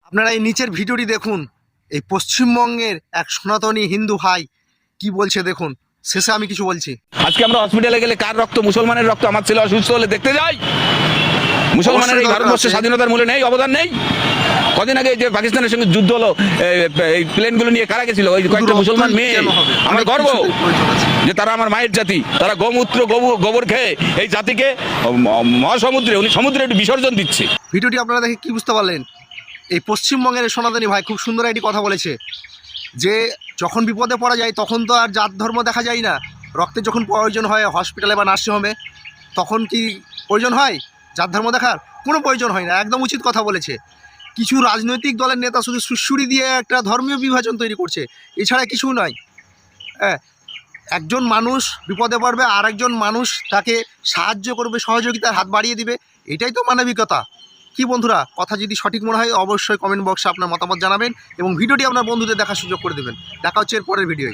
আপনারা এই নিচের ভিডিওটি দেখুন। এই পশ্চিমবঙ্গের এক সনাতনী হিন্দু ভাই কি বলছে দেখুন। শেষে আমি কিছু বলছি। আজকে আমরা হসপিটালে গেলে কার রক্ত? মুসলমানের রক্ত। আমার ছেলে অসুস্থ হলে দেখতে যাই। মুসলমানের এই ভারতবর্ষের স্বাধীনতার মূল্য নেই, অবদান নেই। কদিন আগে যে পাকিস্তানের সঙ্গে যুদ্ধ হলো, এই প্লেনগুলো নিয়ে কারা গেছিল? ওই কয়েকটা মুসলমান মেয়ে। আমার গর্ব যে তারা আমার মায়ের জাতি, তারা গোমূত্র গোবর খেয়ে এই জাতিকে মহাসমুদ্রে, উনি সমুদ্রে একটু বিসর্জন দিচ্ছে। ভিডিওটি আপনারা দেখে কি বুঝতে পারলেন? এই পশ্চিমবঙ্গের সনাতনী ভাই খুব সুন্দর একটি কথা বলেছে যে যখন বিপদে পড়া যায় তখন তো আর জাত ধর্ম দেখা যায় না। রক্তের যখন প্রয়োজন হয় হসপিটালে বা নার্সিংহোমে, তখন কি প্রয়োজন হয় জাত ধর্ম দেখার? কোনো প্রয়োজন হয় না। একদম উচিত কথা বলেছে। কিছু রাজনৈতিক দলের নেতা শুধু সুড়সুড়ি দিয়ে একটা ধর্মীয় বিভাজন তৈরি করছে, এছাড়া কিছু নয়। হ্যাঁ, একজন মানুষ বিপদে পড়বে আর একজন মানুষ তাকে সাহায্য করবে, সহযোগিতার হাত বাড়িয়ে দিবে, এটাই তো মানবিকতা। কি বন্ধুরা, কথা যদি সঠিক মনে হয় অবশ্যই কমেন্ট বক্সে আপনার মতামত জানাবেন এবং ভিডিওটি আপনার বন্ধুদের দেখার সুযোগ করে দেবেন। দেখা হচ্ছে এর পরের ভিডিওয়।